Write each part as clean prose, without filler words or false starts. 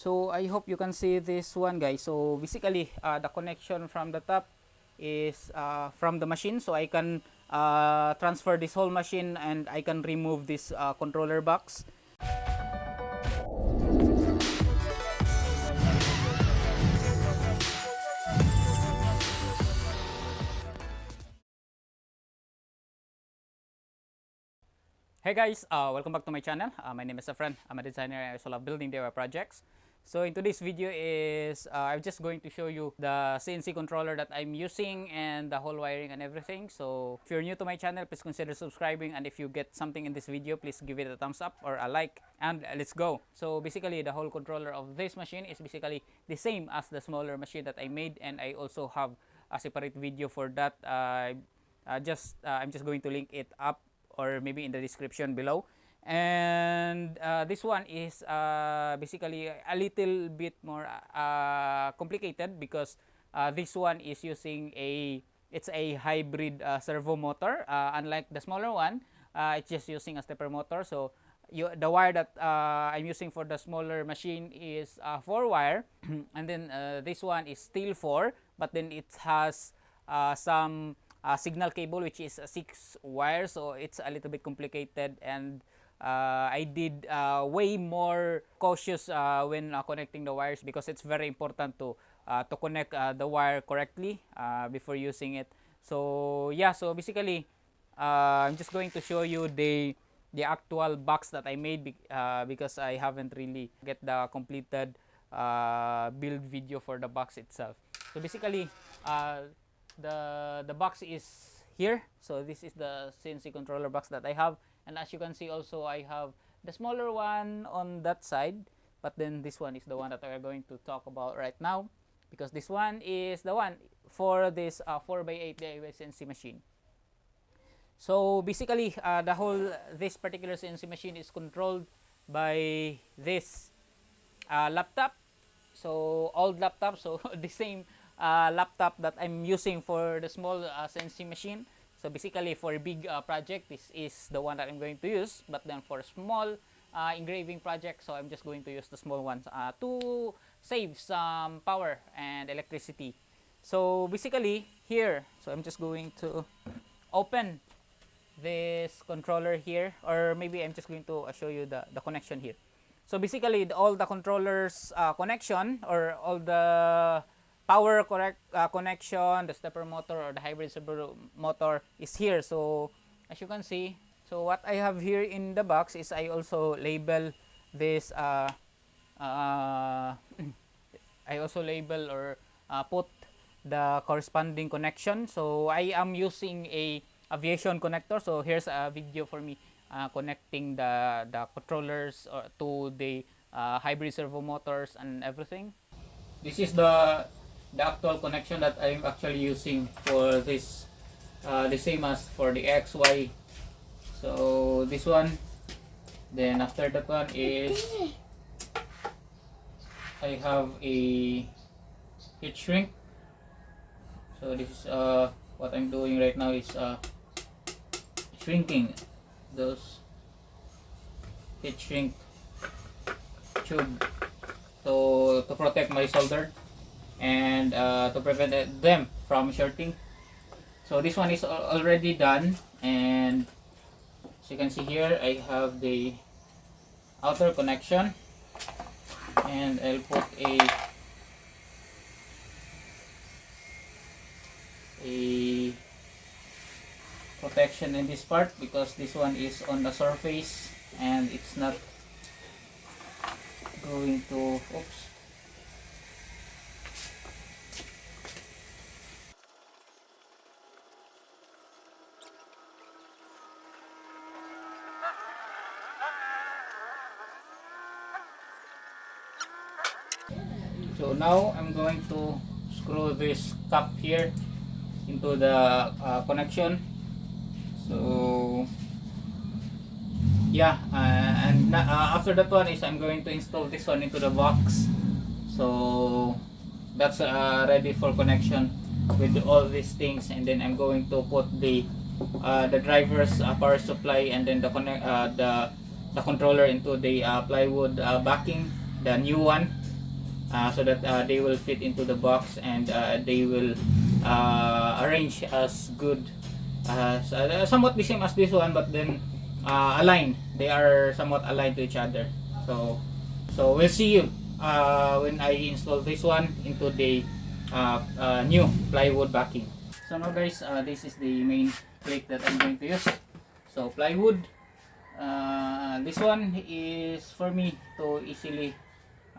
So I hope you can see this one, guys. So basically the connection from the top is from the machine, so I can transfer this whole machine and I can remove this controller box. Hey guys, welcome back to my channel. My name is Efren. I'm a designer and I also love building DIY projects. So in today's video is I'm just going to show you the CNC controller that I'm using and the whole wiring and everything. So if you're new to my channel, please consider subscribing, and if you get something in this video, please give it a thumbs up or a like, and let's go. So basically the whole controller of this machine is basically the same as the smaller machine that I made, and I also have a separate video for that. I'm just going to link it up or maybe in the description below. And this one is basically a little bit more complicated because this one is using it's a hybrid servo motor, unlike the smaller one. It's just using a stepper motor. So the wire that I'm using for the smaller machine is 4 wire and then this one is still 4, but then it has some signal cable which is 6 wires, so it's a little bit complicated, and I did way more cautious when connecting the wires, because it's very important to connect the wire correctly before using it. So yeah, so basically I'm just going to show you the actual box that I made because I haven't really get the completed build video for the box itself. So basically the box is here. So this is the CNC controller box that I have, and as you can see also I have the smaller one on that side, but then this one is the one that we are going to talk about right now, because this one is the one for this 4x8 DIY CNC machine. So basically this particular CNC machine is controlled by this laptop, so old laptop, so the same laptop that I'm using for the small CNC machine. So basically for a big project, this is the one that I'm going to use, but then for small engraving project, so I'm just going to use the small ones to save some power and electricity. So basically here, so I'm just going to open this controller here, or maybe I'm just going to show you the connection here. So basically all the controllers connection, or all the power connection, the stepper motor or the hybrid servo motor is here. So as you can see, so what I have here in the box is I also label this I also label or put the corresponding connection. So I am using a aviation connector. So here's a video for me connecting the controllers to the hybrid servo motors and everything. This is the actual connection that I'm actually using for this, the same as for the XY. So this one, then after that one is I have a heat shrink. So this is what I'm doing right now is shrinking those heat shrink tube to protect my solder and to prevent them from shorting. So this one is already done, and as you can see here I have the outer connection, and I'll put a protection in this part because this one is on the surface and it's not going to, oops. So now I'm going to screw this cap here into the connection. So yeah, and after that one is I'm going to install this one into the box. So that's ready for connection with all these things, and then I'm going to put the driver's power supply, and then the controller into the plywood backing, the new one. so that they will fit into the box, and they will arrange as good as somewhat the same as this one, but then aligned. They are somewhat aligned to each other. So we'll see you when I install this one into the new plywood backing. So now guys, this is the main plate that I'm going to use. So plywood, this one is for me to easily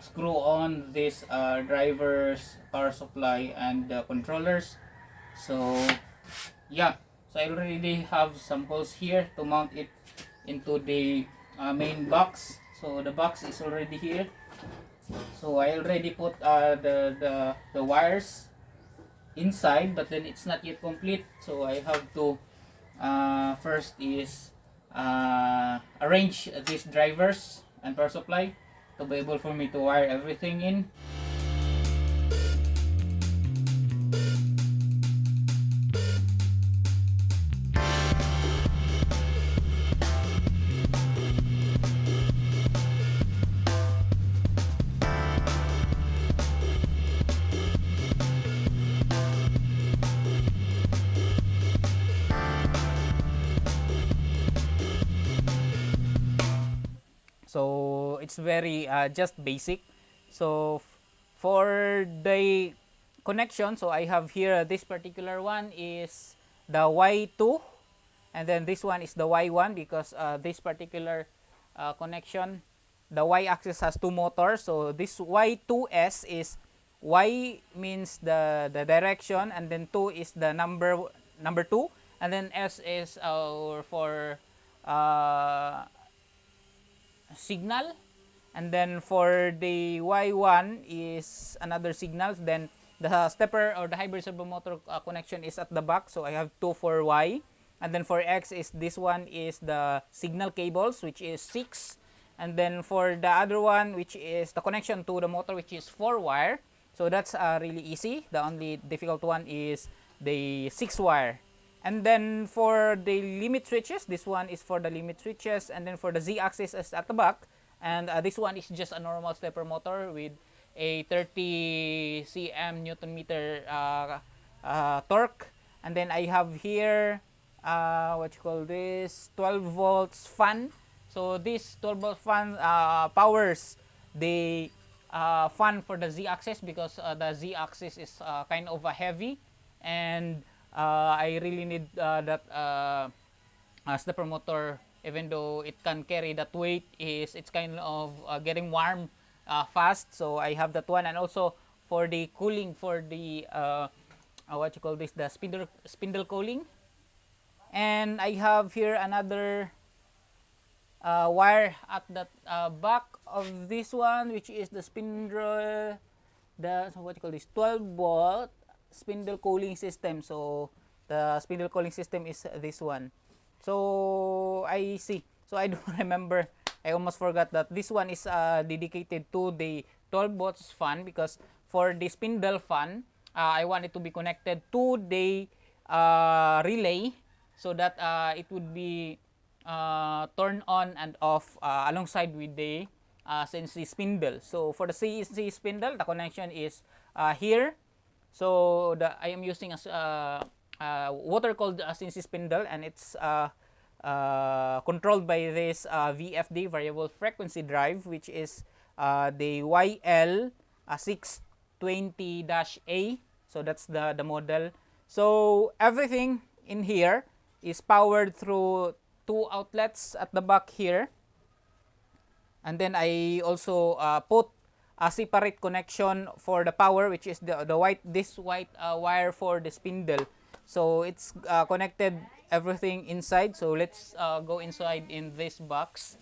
screw on this driver's power supply and controllers. So yeah, so I already have some holes here to mount it into the main box. So the box is already here. So I already put the wires inside, but then it's not yet complete. So I have to first is arrange these drivers and power supply to be able for me to wire everything in. So it's very just basic. So for the connection, so I have here this particular one is the Y2, and then this one is the Y1, because this particular connection, the Y axis has two motors. So this Y2S is Y means the direction, and then 2 is the number 2, and then S is for signal, and then for the Y1 is another signal. Then the stepper or the hybrid servo motor connection is at the back, so I have 2 for Y, and then for X is this one is the signal cables, which is 6, and then for the other one, which is the connection to the motor, which is 4 wire. So that's really easy. The only difficult one is the 6 wire. And then for the limit switches, this one is for the limit switches, and then for the Z axis is at the back, and this one is just a normal stepper motor with a 30 cm Newton meter torque. And then I have here what you call this 12 volts fan. So this 12 volt fan powers the fan for the Z axis, because the Z axis is kind of a heavy, and I really need that stepper motor. Even though it can carry that weight, it's kind of getting warm fast. So I have that one, and also for the cooling, for the what you call this, the spindle cooling. And I have here another wire at the back of this one, which is the spindle, the what you call this 12 volt spindle cooling system. So the spindle cooling system is this one. So I see. So I don't remember. I almost forgot that this one is dedicated to the 12 volts fan, because for the spindle fan, I want it to be connected to the relay, so that it would be turned on and off alongside with the CNC spindle. So for the CNC spindle, the connection is here. So I am using water cooled CNC spindle, and it's controlled by this VFD, variable frequency drive, which is the YL 620-A. So that's the model. So everything in here is powered through 2 outlets at the back here, and then I also put a separate connection for the power, which is the white wire for the spindle. So it's connected everything inside. So let's go inside in this box.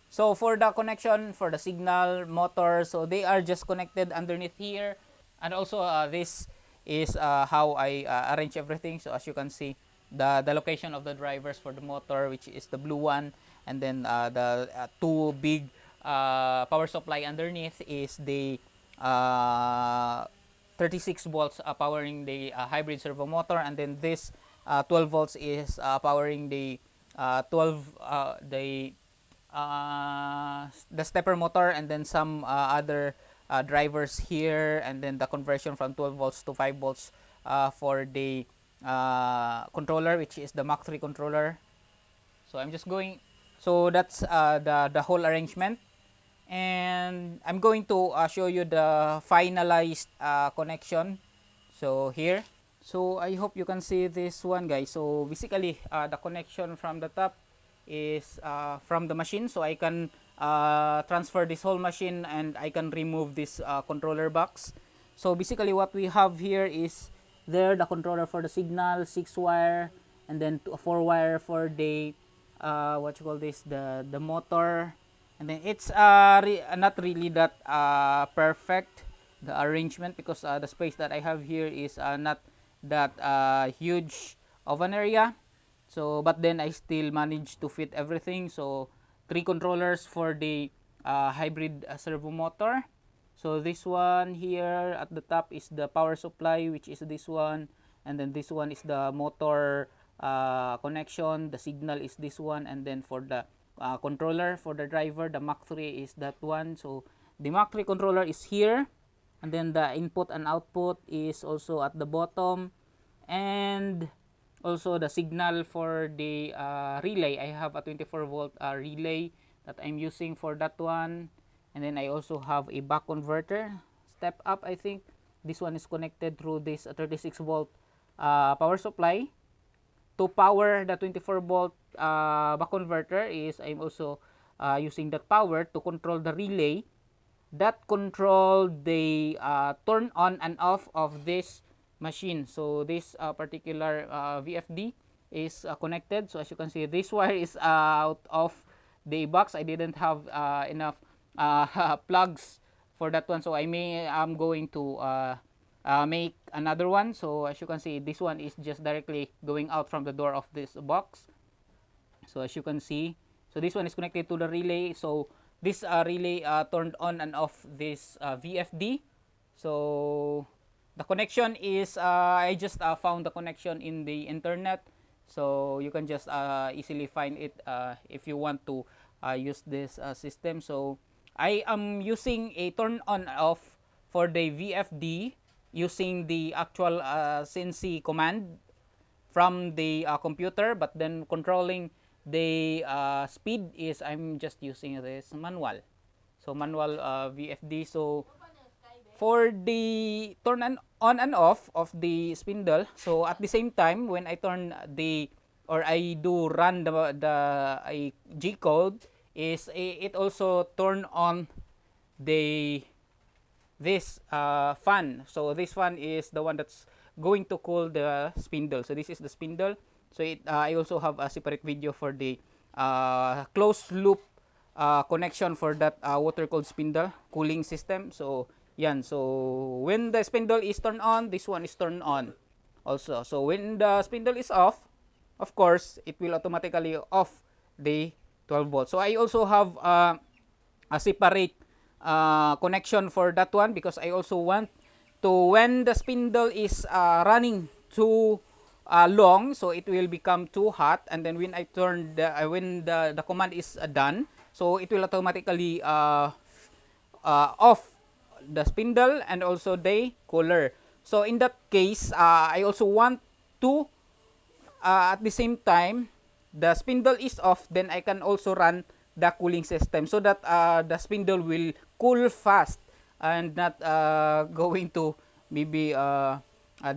So for the connection for the signal motor, so they are just connected underneath here, and also this is how I arrange everything. So as you can see, the location of the drivers for the motor, which is the blue one, and then the 2 big power supply underneath is the 36 volts powering the hybrid servo motor, and then this 12 volts is powering the the stepper motor, and then some other drivers here, and then the conversion from 12 volts to 5 volts for the controller, which is the Mach 3 controller. So I'm just going, so that's the whole arrangement, and I'm going to show you the finalized connection. So here, so I hope you can see this one, guys. So basically the connection from the top is from the machine, so I can transfer this whole machine and I can remove this controller box. So basically what we have here is there the controller for the signal, 6 wire, and then 4 wire for the what you call this, the motor. And then it's not really that perfect, the arrangement, because the space that I have here is not that huge of an area. So but then I still managed to fit everything. So 3 controllers for the hybrid servo motor. So this one here at the top is the power supply, which is this one, and then this one is the motor connection. The signal is this one, and then for the controller for the driver, the Mach 3 is that one. So the Mach 3 controller is here, and then the input and output is also at the bottom, and also the signal for the relay. I have a 24 volt relay that I'm using for that one, and then I also have a buck converter step up. I think this one is connected through this 36 volt power supply to power the 24 volt buck converter. Is I'm also using that power to control the relay that control the turn on and off of this machine. So this particular VFD is connected. So as you can see, this wire is out of the box. I didn't have enough plugs for that one, so I'm going to make another one. So as you can see, this one is just directly going out from the door of this box. So as you can see, so this one is connected to the relay. So this relay turned on and off this VFD. So the connection is I just found the connection in the internet, so you can just easily find it if you want to use this system. So I am using a turn on off for the VFD using the actual CNC command from the computer, but then controlling the speed is I'm just using this manual. So manual VFD. So for the turn on and off of the spindle, so at the same time when I turn the, or I do run the G code, is it also turn on the this fan. So this fan is the one that's going to cool the spindle. So this is the spindle. So I also have a separate video for the closed loop connection for that water cooled spindle cooling system. So yan, so when the spindle is turned on, this one is turned on also. So when the spindle is off, of course it will automatically off the 12 volts. So I also have a separate connection for that one, because I also want to, when the spindle is running too long, so it will become too hot, and then when I turn when the command is done, so it will automatically off the spindle and also the cooler. So in that case, I also want to at the same time the spindle is off, then I can also run the cooling system, so that the spindle will cool fast and not going to maybe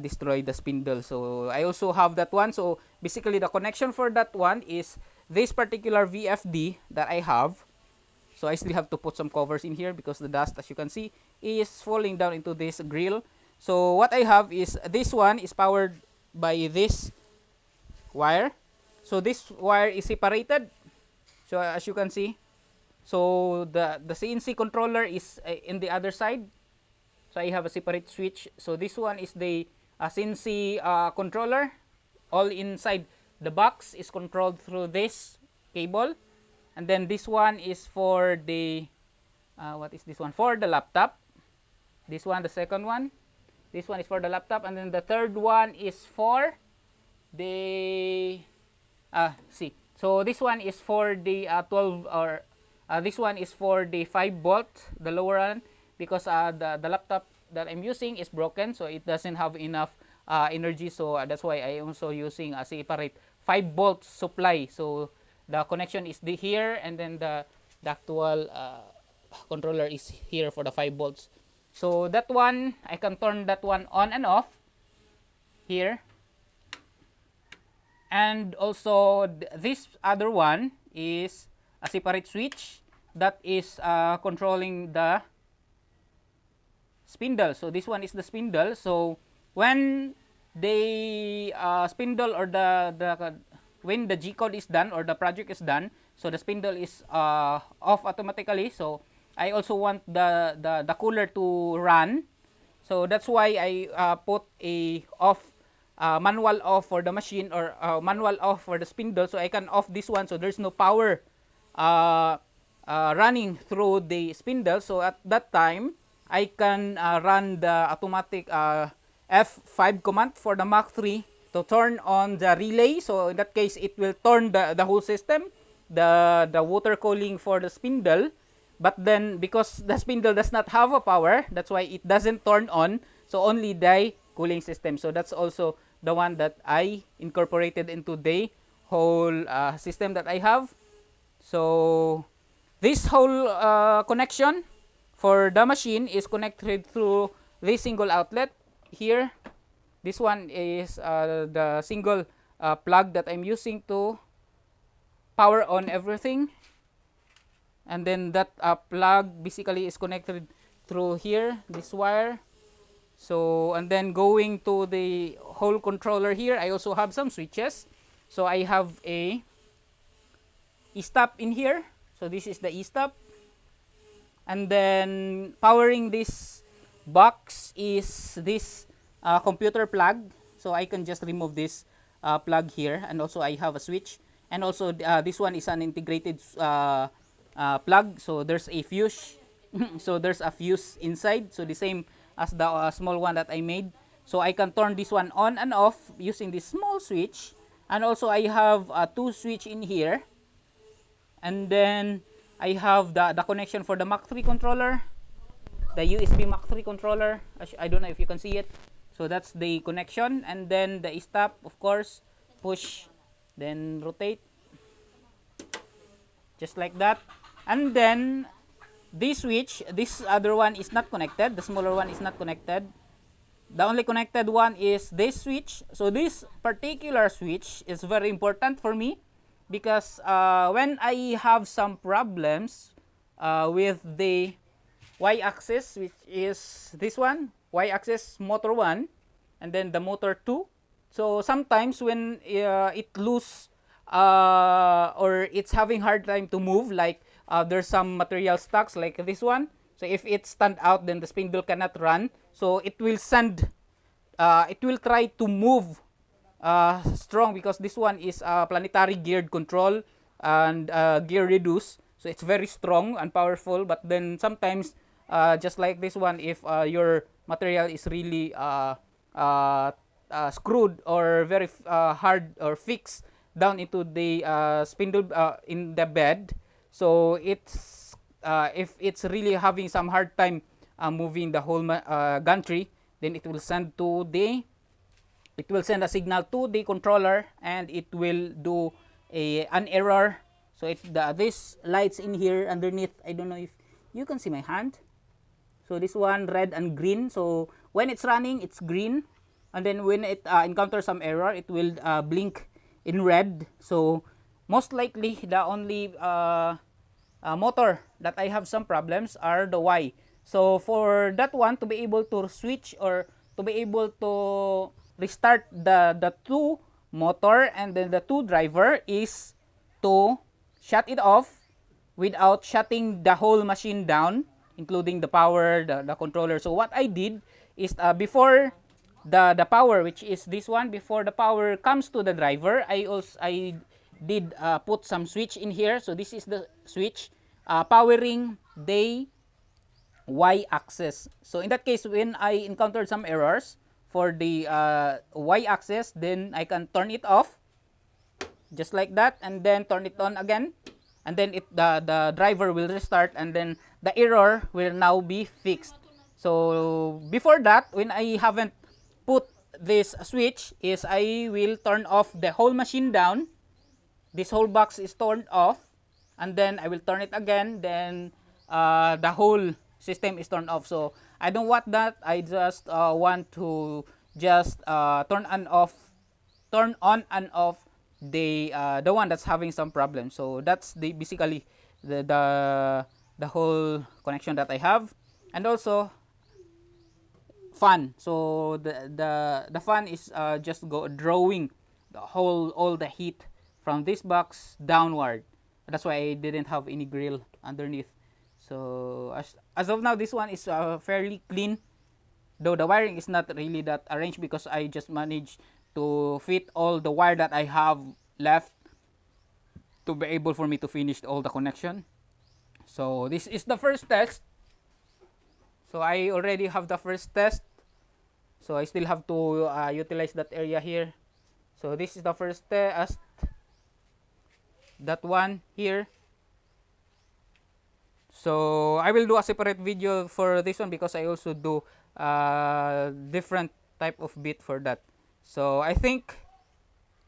destroy the spindle. So I also have that one. So basically the connection for that one is this particular VFD that I have. So I still have to put some covers in here because the dust, as you can see, is falling down into this grill. So what I have is this one is powered by this wire. So this wire is separated. So as you can see, so the CNC controller is in the other side. So I have a separate switch. So this one is the CNC controller. All inside the box is controlled through this cable. And then this one is for the, what is this one? For the laptop. This one, the second one. This one is for the laptop. And then the third one is for the, see. So this one is for the 12, or this one is for the 5 volt, the lower one. because the laptop that I'm using is broken, so it doesn't have enough energy. So that's why I also using a separate 5-volt supply. So the connection is here, and then the actual controller is here for the 5 volts. So that one, I can turn that one on and off here. And also this other one is a separate switch that is controlling the spindle. So this one is the spindle. So when the spindle or when the G code is done or the project is done, so the spindle is off automatically. So I also want the cooler to run. So that's why I put a off manual off for the machine, or manual off for the spindle, so I can off this one, so there's no power running through the spindle. So at that time I can run the automatic F5 command for the Mach 3 to turn on the relay. So in that case, it will turn the whole system, the water cooling for the spindle. But then because the spindle does not have a power, that's why it doesn't turn on. So only the cooling system. So that's also the one that I incorporated into the whole system that I have. So this whole connection for the machine is connected through this single outlet here. This one is the single plug that I'm using to power on everything. And then that plug basically is connected through here, this wire. So, and then going to the whole controller here, I also have some switches. So I have a e-stop in here. So this is the e-stop. And then powering this box is this computer plug. So I can just remove this plug here. And also I have a switch. And also this one is an integrated plug. So there's a fuse. So there's a fuse inside. So the same as the small one that I made. So I can turn this one on and off using this small switch. And also I have 2 switch in here. And then I have the connection for the Mach 3 controller, the USB Mach 3 controller. I don't know if you can see it. So that's the connection. And then the stop, of course, push, then rotate, just like that. And then this switch, this other one is not connected. The smaller one is not connected. The only connected one is this switch. So this particular switch is very important for me, because when I have some problems with the y-axis, which is this one, y-axis motor 1, and then the motor 2. So sometimes when it loose or it's having hard time to move, like there's some material stocks like this one. So if it stand out, then the spindle cannot run. So it will send, it will try to move strong, because this one is planetary geared control and gear reduce. So it's very strong and powerful. But then sometimes, just like this one, if your material is really screwed or very hard or fixed down into the spindle in the bed, so it's if it's really having some hard time moving the whole gantry, then it will send to the, it will send a signal to the controller, and it will do an error. So it this lights in here underneath. I don't know if you can see my hand. So this one, red and green. So when it's running, it's green, and then when it encounters some error, it will blink in red. So most likely the only motor that I have some problems are the Y. So for that one to be able to switch or to be able to restart the 2 motor and then the 2 driver is to shut it off without shutting the whole machine down, including the power, the controller. So what I did is before the power, which is this one, before the power comes to the driver, I did put some switch in here. So this is the switch powering the y-axis. So in that case, when I encountered some errors for the y-axis, then I can turn it off just like that, and then turn it on again, and then the driver will restart, and then the error will now be fixed. So before that, when I haven't put this switch, is I will turn off the whole machine down. This whole box is turned off, and then I will turn it again, then the whole system is turned off. So I don't want that. I just want to just turn on and off the one that's having some problem. So that's basically the whole connection that I have. And also fan. So the fan is just drawing all the heat from this box downward. That's why I didn't have any grill underneath. So as of now, this one is fairly clean, though the wiring is not really that arranged, because I just managed to fit all the wire that I have left to be able for me to finish all the connection. So this is the first test. So I already have the first test. So I still have to utilize that area here. So this is the first test. That one here. So I will do a separate video for this one, because I also do different type of bit for that. So I think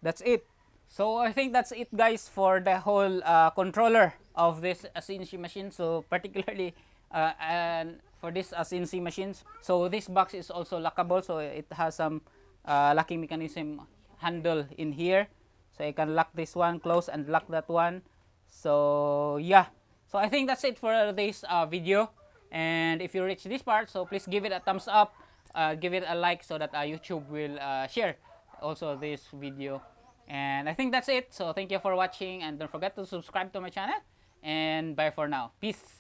that's it. So I think that's it, guys, for the whole controller of this CNC machine. So particularly and for this CNC machines. So this box is also lockable, so it has some locking mechanism handle in here. So I can lock this one, close, and lock that one. So yeah. So I think that's it for this video. And if you reach this part, so please give it a thumbs up, give it a like, so that YouTube will share also this video. And I think that's it. So thank you for watching, and don't forget to subscribe to my channel. And bye for now. Peace.